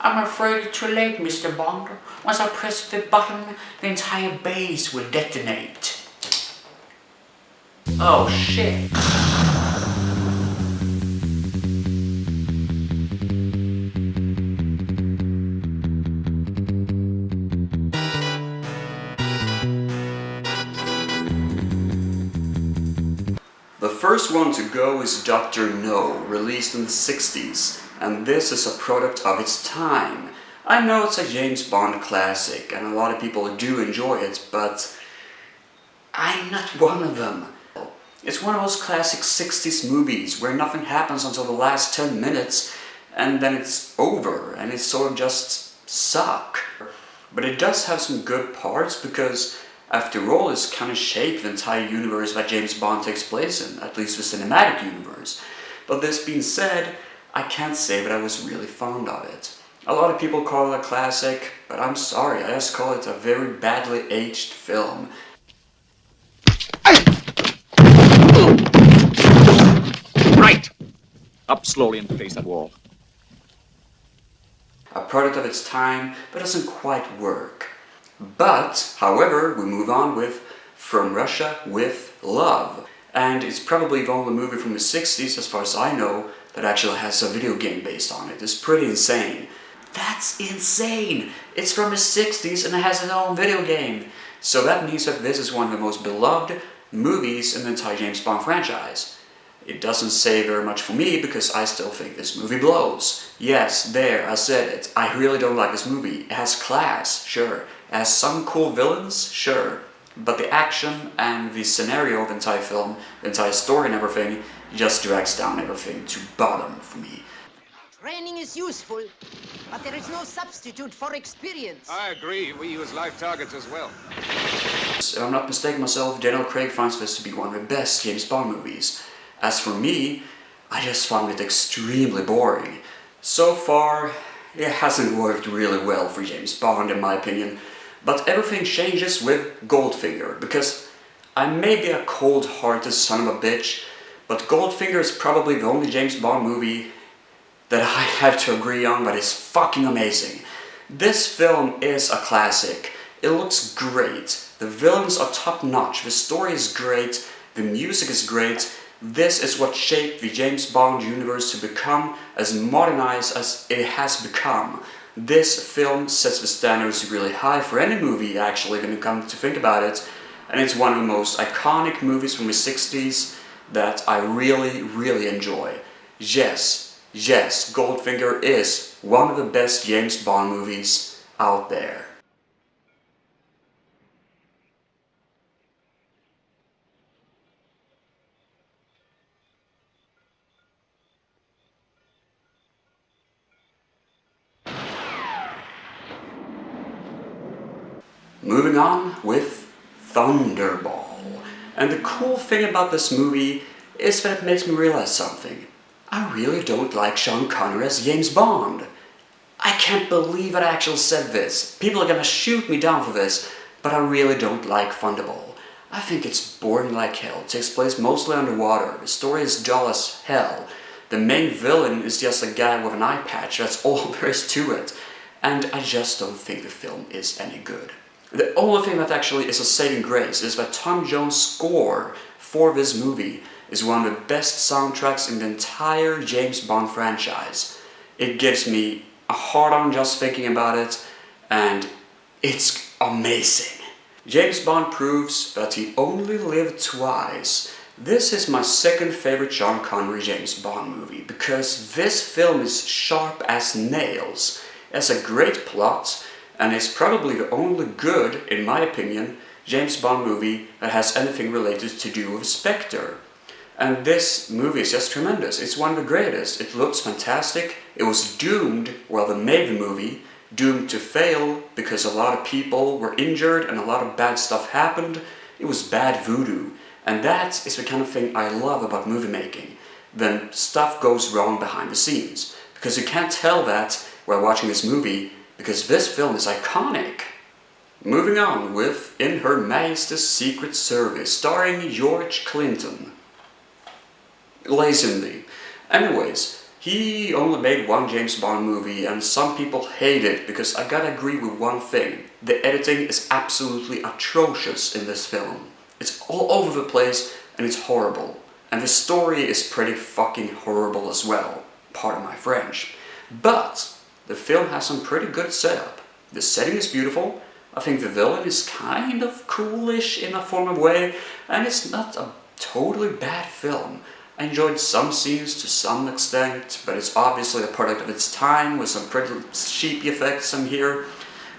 I'm afraid it's too late, Mr. Bond. Once I press the button, the entire base will detonate. Oh shit. The first one to go is Dr. No, released in the 60s, and this is a product of its time. I know it's a James Bond classic, and a lot of people do enjoy it, but I'm not one of them. It's one of those classic 60s movies where nothing happens until the last 10 minutes, and then it's over, and it sort of just suck. But it does have some good parts, because after all, it's kind of shaped the entire universe that James Bond takes place in, at least the cinematic universe. But this being said, I can't say that I was really fond of it. A lot of people call it a classic, but I'm sorry, I just call it a very badly aged film. Right! Up slowly and face that wall. A product of its time, but doesn't quite work. But, however, we move on with From Russia with Love. And it's probably the only movie from the 60s, as far as I know, that actually has a video game based on it. It's pretty insane. That's insane! It's from the 60s and it has its own video game. So that means that this is one of the most beloved movies in the entire James Bond franchise. It doesn't say very much for me because I still think this movie blows. Yes, there, I said it. I really don't like this movie. It has class, sure. It has some cool villains, sure. But the action and the scenario of the entire film, the entire story and everything, just drags down everything to bottom for me. Training is useful, but there is no substitute for experience. I agree. We use live targets as well. If I'm not mistaken myself, Daniel Craig finds this to be one of the best James Bond movies. As for me, I just found it extremely boring. So far, it hasn't worked really well for James Bond in my opinion, but everything changes with Goldfinger, because I may be a cold-hearted son of a bitch, but Goldfinger is probably the only James Bond movie that I have to agree on that is fucking amazing. This film is a classic. It looks great. The villains are top-notch. The story is great. The music is great. This is what shaped the James Bond universe to become as modernized as it has become. This film sets the standards really high for any movie, actually, when you come to think about it. And it's one of the most iconic movies from the 60s that I really, really enjoy. Yes, Goldfinger is one of the best James Bond movies out there. Moving on with Thunderball. And the cool thing about this movie is that it makes me realize something. I really don't like Sean Connery as James Bond. I can't believe I actually said this. People are gonna shoot me down for this, but I really don't like Thunderball. I think it's boring like hell. It takes place mostly underwater. The story is dull as hell. The main villain is just a guy with an eye patch. That's all there is to it. And I just don't think the film is any good. The only thing that actually is a saving grace is that Tom Jones' score for this movie is one of the best soundtracks in the entire James Bond franchise. It gives me a hard-on just thinking about it, and it's amazing. James Bond proves that he only lived twice. This is my second favorite Sean Connery James Bond movie, because this film is sharp as nails. It has a great plot, and it's probably the only good, in my opinion, James Bond movie that has anything related to do with Spectre. And this movie is just tremendous. It's one of the greatest. It looks fantastic. It was doomed while they made the movie, doomed to fail because a lot of people were injured and a lot of bad stuff happened. It was bad voodoo. And that is the kind of thing I love about movie making. When stuff goes wrong behind the scenes. Because you can't tell that while watching this movie, because this film is iconic. Moving on with In Her Majesty's Secret Service, starring George Clinton. Lazily. Anyways, He only made one James Bond movie, and some people hate it because I gotta agree with one thing. The editing is absolutely atrocious in this film. It's all over the place and it's horrible. And the story is pretty fucking horrible as well. Pardon my French. But the film has some pretty good setup. The setting is beautiful. I think the villain is kind of coolish in a form of way, and it's not a totally bad film. I enjoyed some scenes to some extent, but it's obviously a product of its time with some pretty cheap effects in here.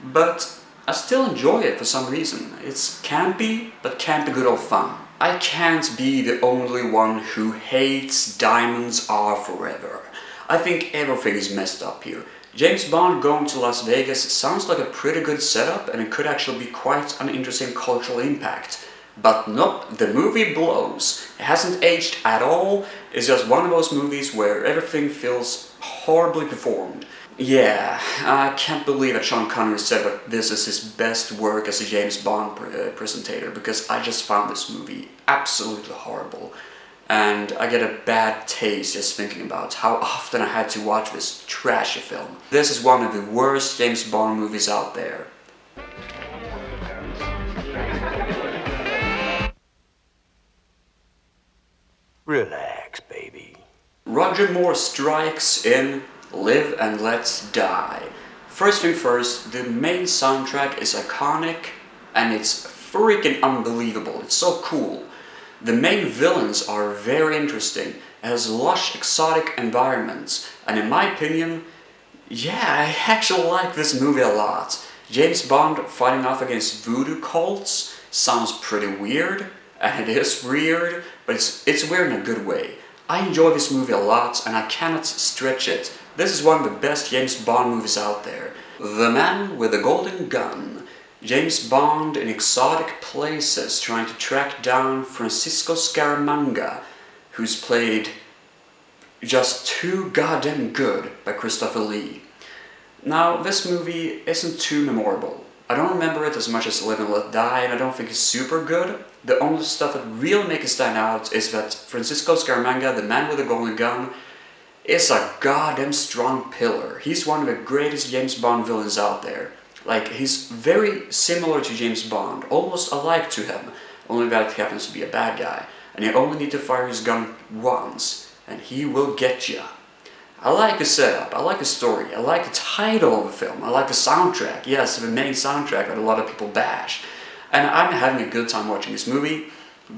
But I still enjoy it for some reason. It's campy, but campy good old fun. I can't be the only one who hates Diamonds Are Forever. I think everything is messed up here. James Bond going to Las Vegas sounds like a pretty good setup, and it could actually be quite an interesting cultural impact. But nope, the movie blows. It hasn't aged at all. It's just one of those movies where everything feels horribly performed. Yeah, I can't believe that Sean Connery said that this is his best work as a James Bond presentator, because I just found this movie absolutely horrible. And I get a bad taste just thinking about how often I had to watch this trashy film. This is one of the worst James Bond movies out there. Relax, baby. Roger Moore strikes in Live and Let Die. First thing first, the main soundtrack is iconic and it's freaking unbelievable. It's so cool. The main villains are very interesting. It has lush, exotic environments, and in my opinion, yeah, I actually like this movie a lot. James Bond fighting off against voodoo cults sounds pretty weird, and it is weird, but it's weird in a good way. I enjoy this movie a lot, and I cannot stretch it. This is one of the best James Bond movies out there. The Man with the Golden Gun. James Bond in exotic places trying to track down Francisco Scaramanga, who's played just too goddamn good by Christopher Lee. Now, this movie isn't too memorable. I don't remember it as much as Live and Let Die, and I don't think it's super good. The only stuff that really makes it stand out is that Francisco Scaramanga, the Man with the Golden Gun, is a goddamn strong pillar. He's one of the greatest James Bond villains out there. Like, he's very similar to James Bond, almost alike to him, only that he happens to be a bad guy. And you only need to fire his gun once, and he will get ya. I like the setup, I like the story, I like the title of the film, I like the soundtrack. Yes, the main soundtrack that a lot of people bash. And I'm having a good time watching this movie,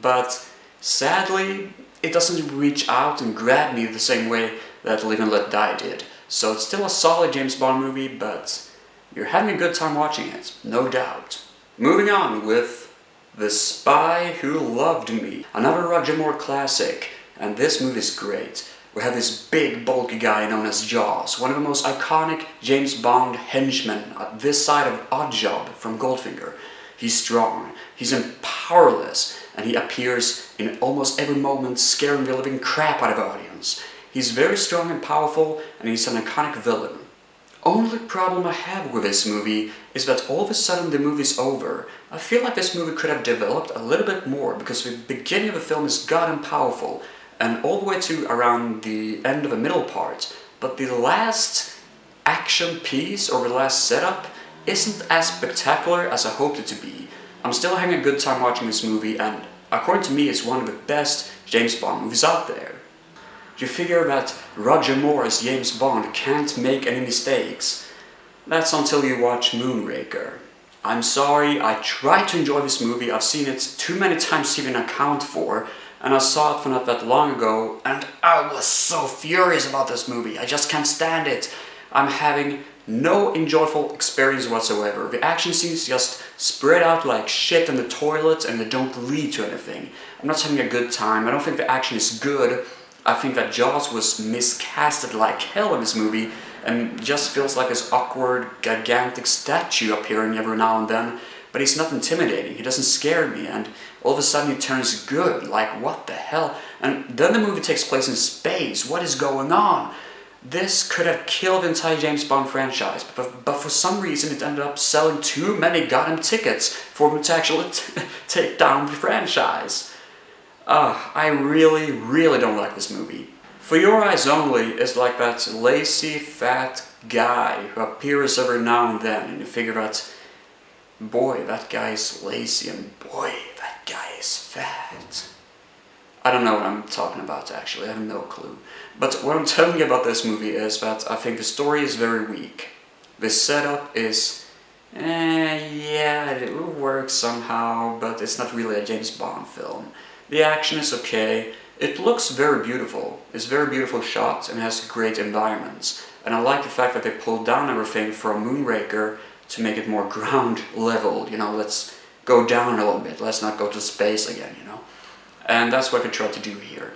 but sadly, it doesn't reach out and grab me the same way that Live and Let Die did. So it's still a solid James Bond movie, but you're having a good time watching it, no doubt. Moving on with The Spy Who Loved Me, another Roger Moore classic, and this movie is great. We have this big, bulky guy known as Jaws, one of the most iconic James Bond henchmen at this side of Oddjob from Goldfinger. He's strong, he's powerless, and he appears in almost every moment scaring the living crap out of the audience. He's very strong and powerful, and he's an iconic villain. Only problem I have with this movie is that all of a sudden the movie's over. I feel like this movie could have developed a little bit more, because the beginning of the film is goddamn powerful, and all the way to around the end of the middle part, but the last action piece or the last setup isn't as spectacular as I hoped it to be. I'm still having a good time watching this movie, and according to me it's one of the best James Bond movies out there. You figure that Roger Moore as James Bond can't make any mistakes. That's until you watch Moonraker. I'm sorry, I tried to enjoy this movie, I've seen it too many times to even account for, and I saw it for not that long ago, and I was so furious about this movie. I just can't stand it. I'm having no enjoyable experience whatsoever. The action scenes just spread out like shit in the toilet and they don't lead to anything. I'm not having a good time. I don't think the action is good. I think that Jaws was miscasted like hell in this movie and just feels like this awkward, gigantic statue appearing every now and then. But he's not intimidating, he doesn't scare me, and all of a sudden he turns good, like what the hell? And then the movie takes place in space, what is going on? This could have killed the entire James Bond franchise, but for some reason it ended up selling too many goddamn tickets for them to actually take down the franchise. I really don't like this movie. For Your Eyes Only is like that lazy, fat guy who appears every now and then, and you figure out, boy, that guy is lazy, and boy, that guy is fat. I don't know what I'm talking about, actually, I have no clue. But what I'm telling you about this movie is that I think the story is very weak. The setup is, yeah, it works somehow, but it's not really a James Bond film. The action is okay. It looks very beautiful. It's very beautiful shot and has great environments. And I like the fact that they pulled down everything from Moonraker to make it more ground level. You know, let's go down a little bit. Let's not go to space again, you know. And that's what they tried to do here.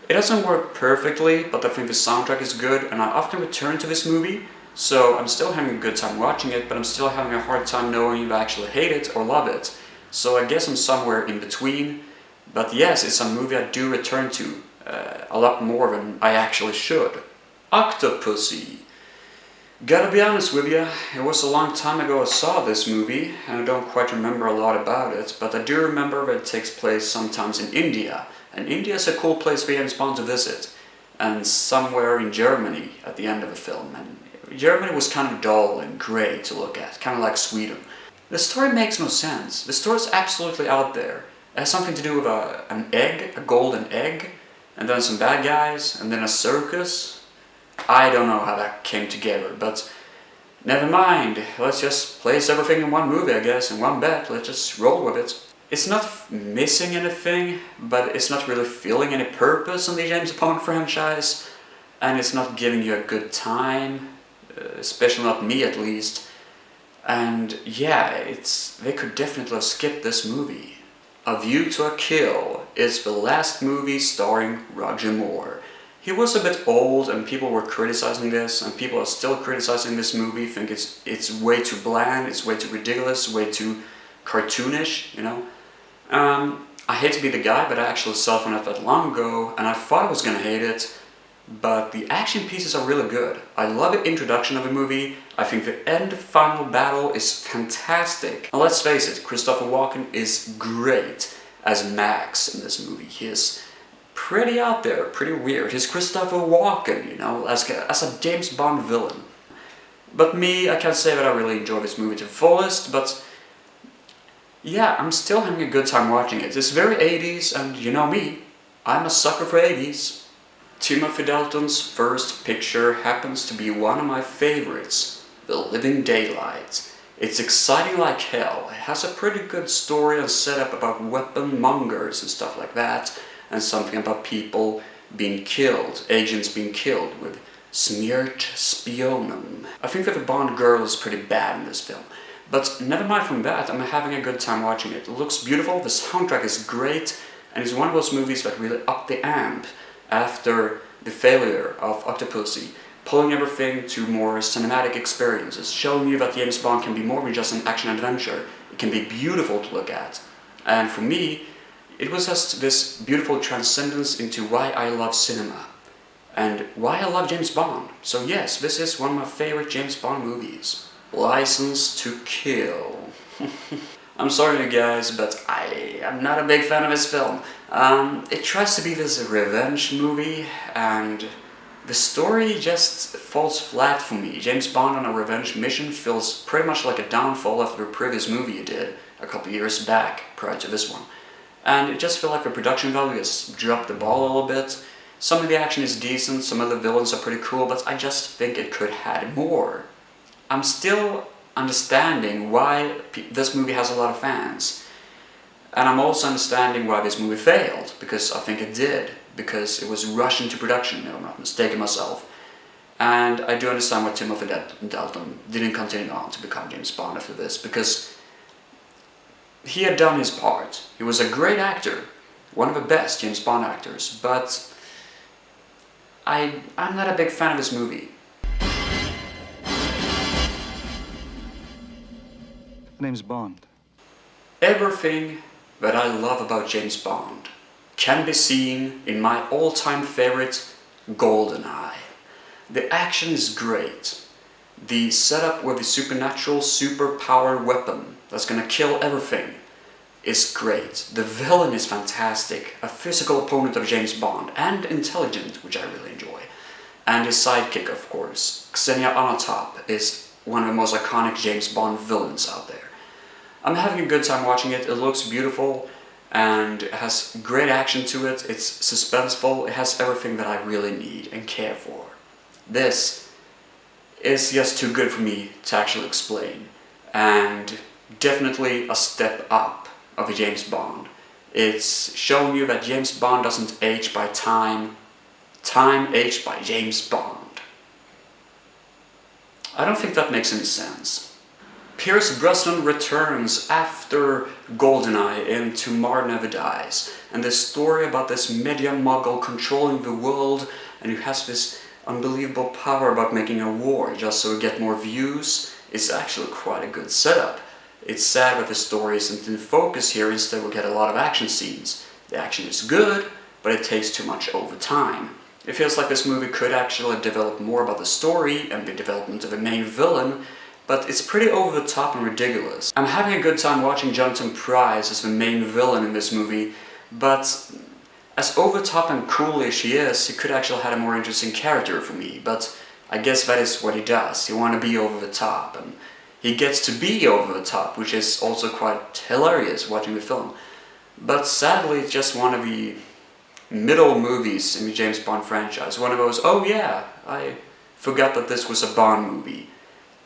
It doesn't work perfectly, but I think the soundtrack is good, and I often return to this movie, so I'm still having a good time watching it, but I'm still having a hard time knowing if I actually hate it or love it. So I guess I'm somewhere in between. But yes, it's a movie I do return to a lot more than I actually should. Octopussy. Gotta be honest with you, it was a long time ago I saw this movie, and I don't quite remember a lot about it, but I do remember that it takes place sometimes in India, and India is a cool place for James Bond to visit, and somewhere in Germany at the end of the film, and Germany was kind of dull and grey to look at, kind of like Sweden. The story makes no sense, the story is absolutely out there. It has something to do with an egg, a golden egg, and then some bad guys, and then a circus. I don't know how that came together, but never mind. Let's just place everything in one movie, I guess, in one bet. Let's just roll with it. It's not missing anything, but it's not really feeling any purpose in the James Bond franchise, and it's not giving you a good time, especially not me at least. And yeah, they could definitely have skipped this movie. A View to a Kill is the last movie starring Roger Moore. He was a bit old and people were criticizing this, and people are still criticizing this movie, think it's way too bland, it's way too ridiculous, way too cartoonish, you know. I hate to be the guy, but I actually saw it not that long ago, and I thought I was gonna hate it, but the action pieces are really good. I love the introduction of the movie, I think the end final battle is fantastic. And let's face it, Christopher Walken is great as Max in this movie. He is pretty out there, pretty weird. He's Christopher Walken, you know, as a James Bond villain. But me, I can't say that I really enjoy this movie to the fullest, but yeah, I'm still having a good time watching it. It's very 80s, and you know me, I'm a sucker for 80s. Timothy Dalton's first picture happens to be one of my favorites, The Living Daylight. It's exciting like hell. It has a pretty good story and setup about weapon mongers and stuff like that, and something about people being killed, agents being killed with smeared spionen. I think that the Bond girl is pretty bad in this film, but never mind from that, I'm having a good time watching it. It looks beautiful, the soundtrack is great, and it's one of those movies that really upped the amp after the failure of Octopussy, pulling everything to more cinematic experiences, showing you that James Bond can be more than just an action-adventure. It can be beautiful to look at. And for me, it was just this beautiful transcendence into why I love cinema and why I love James Bond. So yes, this is one of my favorite James Bond movies. License to Kill. I'm sorry you guys, but I am not a big fan of this film. It tries to be this revenge movie, and the story just falls flat for me. James Bond on a revenge mission feels pretty much like a downfall after a previous movie he did a couple years back, prior to this one. And it just feels like the production value has dropped the ball a little bit. Some of the action is decent, some of the villains are pretty cool, but I just think it could have had more. I'm still understanding why this movie has a lot of fans. And I'm also understanding why this movie failed, because I think it did, because it was rushed into production, if I'm not mistaken myself. And I do understand why Timothy Dalton didn't continue on to become James Bond after this, because he had done his part. He was a great actor, one of the best James Bond actors, but I'm not a big fan of this movie. My name's Bond. Everything that I love about James Bond can be seen in my all-time favorite, Goldeneye. The action is great. The setup with the supernatural, super-powered weapon that's gonna kill everything is great. The villain is fantastic, a physical opponent of James Bond, and intelligent, which I really enjoy. And his sidekick, of course, Xenia Onatop, is one of the most iconic James Bond villains out there. I'm having a good time watching it. It looks beautiful and it has great action to it. It's suspenseful. It has everything that I really need and care for. This is just too good for me to actually explain, and definitely a step up of a James Bond. It's showing you that James Bond doesn't age by time, time aged by James Bond. I don't think that makes any sense. Pierce Brosnan returns after Goldeneye in Tomorrow Never Dies, and this story about this media mogul controlling the world and who has this unbelievable power about making a war just so we get more views is actually quite a good setup. It's sad that the story isn't in focus here. Instead we get a lot of action scenes. The action is good, but it takes too much over time. It feels like this movie could actually develop more about the story and the development of the main villain, but it's pretty over the top and ridiculous. I'm having a good time watching Jonathan Pryce as the main villain in this movie, but as over the top and cool as he is, he could actually have a more interesting character for me, but I guess that is what he does. He wants to be over the top, and he gets to be over the top, which is also quite hilarious watching the film. But sadly, it's just one of the middle movies in the James Bond franchise. One of those, oh yeah, I forgot that this was a Bond movie.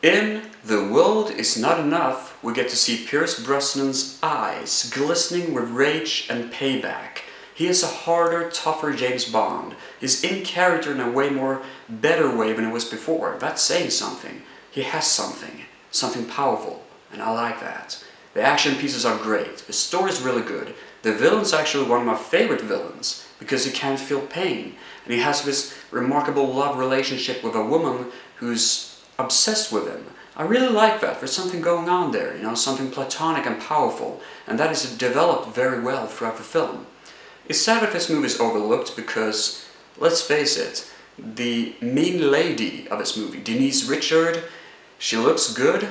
In The World Is Not Enough, we get to see Pierce Brosnan's eyes glistening with rage and payback. He is a harder, tougher James Bond. He's in character in a way more better way than it was before. That's saying something. He has something. Something powerful. And I like that. The action pieces are great. The story is really good. The villain's actually one of my favorite villains, because he can't feel pain. And he has this remarkable love relationship with a woman who's obsessed with him. I really like that. There's something going on there, you know, something platonic and powerful. And that is developed very well throughout the film. It's sad that this movie is overlooked because, let's face it, the main lady of this movie, Denise Richard, she looks good,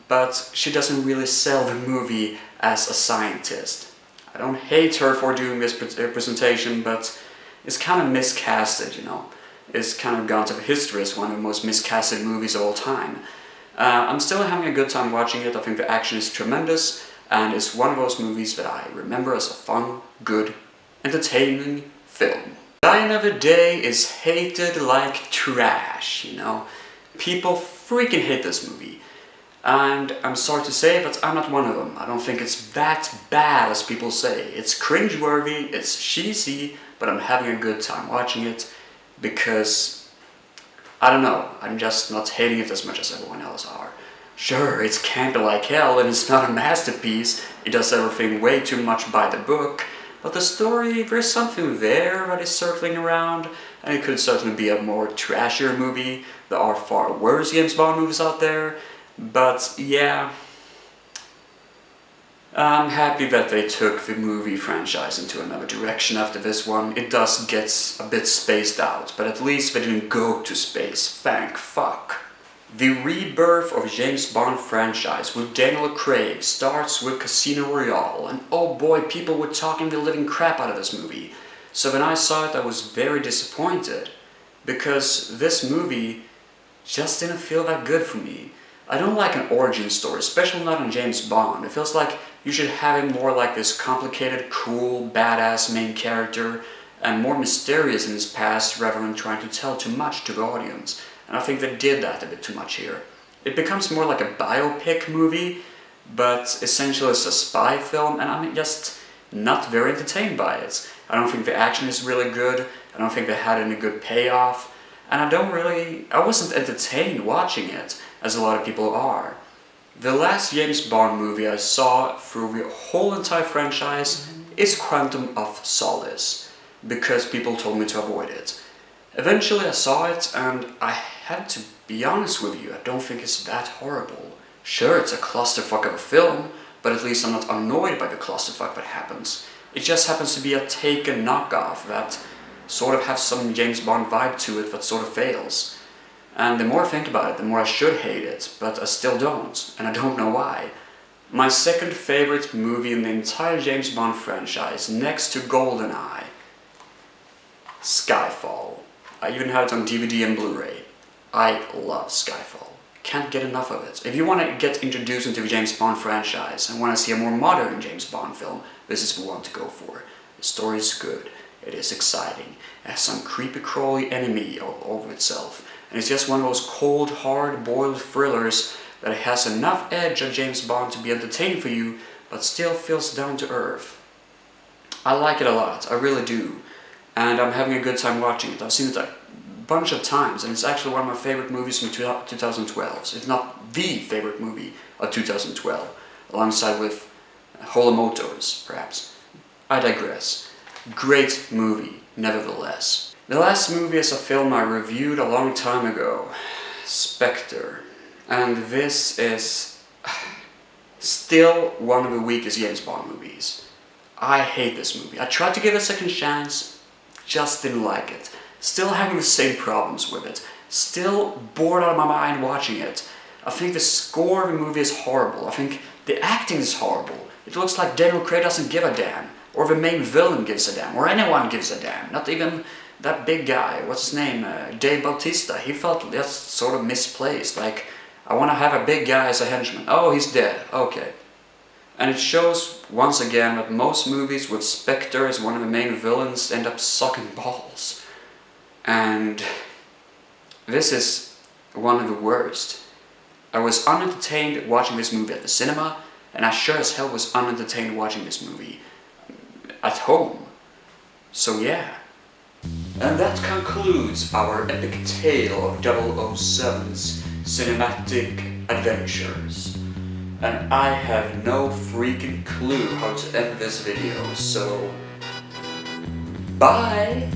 but she doesn't really sell the movie as a scientist. I don't hate her for doing this presentation, but it's kind of miscasted, you know. It's kind of gone to history as one of the most miscasted movies of all time. I'm still having a good time watching it. I think the action is tremendous, and it's one of those movies that I remember as a fun, good, entertaining film. Die Another Day is hated like trash, you know. People freaking hate this movie. And I'm sorry to say, but I'm not one of them. I don't think it's that bad as people say. It's cringeworthy, it's cheesy, but I'm having a good time watching it because, I don't know, I'm just not hating it as much as everyone else are. Sure, it's campy like hell and it's not a masterpiece. It does everything way too much by the book. But the story, there's something there that is circling around, and it could certainly be a more trashier movie. There are far worse James Bond movies out there, but yeah. I'm happy that they took the movie franchise into another direction after this one. It does get a bit spaced out, but at least they didn't go to space, thank fuck. The rebirth of James Bond franchise with Daniel Craig starts with Casino Royale, and oh boy, people were talking the living crap out of this movie. So when I saw it, I was very disappointed, because this movie just didn't feel that good for me. I don't like an origin story, especially not on James Bond. It feels like you should have him more like this complicated, cool, badass main character, and more mysterious in his past rather than trying to tell too much to the audience. And I think they did that a bit too much here. It becomes more like a biopic movie, but essentially it's a spy film, and I'm just not very entertained by it. I don't think the action is really good, I don't think they had any good payoff, and I wasn't entertained watching it, as a lot of people are. The last James Bond movie I saw through the whole entire franchise is Quantum of Solace, because people told me to avoid it. Eventually I saw it, and I had to be honest with you, I don't think it's that horrible. Sure, it's a clusterfuck of a film, but at least I'm not annoyed by the clusterfuck that happens. It just happens to be a taken knockoff that sort of has some James Bond vibe to it that sort of fails. And the more I think about it, the more I should hate it, but I still don't, and I don't know why. My second favorite movie in the entire James Bond franchise, next to Goldeneye, Skyfall. I even have it on DVD and Blu-ray. I love Skyfall. Can't get enough of it. If you want to get introduced into the James Bond franchise and want to see a more modern James Bond film, this is the one to go for. The story is good. It is exciting. It has some creepy crawly enemy all over itself. And it's just one of those cold, hard-boiled thrillers that has enough edge of James Bond to be entertaining for you, but still feels down to earth. I like it a lot, I really do. And I'm having a good time watching it. I've seen it a bunch of times, and it's actually one of my favorite movies from 2012. If not the favorite movie of 2012, alongside with Holy Motors, perhaps. I digress. Great movie, nevertheless. The last movie is a film I reviewed a long time ago, Spectre. And this is still one of the weakest James Bond movies. I hate this movie. I tried to give it a second chance, just didn't like it. Still having the same problems with it. Still bored out of my mind watching it. I think the score of the movie is horrible. I think the acting is horrible. It looks like Daniel Craig doesn't give a damn. Or the main villain gives a damn. Or anyone gives a damn. Not even that big guy. What's his name? Dave Bautista. He felt just sort of misplaced. Like, I want to have a big guy as a henchman. Oh, he's dead. Okay. And it shows, once again, that most movies with Spectre as one of the main villains end up sucking balls. And this is one of the worst. I was unentertained watching this movie at the cinema, and I sure as hell was unentertained watching this movie at home. So yeah. And that concludes our epic tale of 007's cinematic adventures. And I have no freaking clue how to end this video, so bye!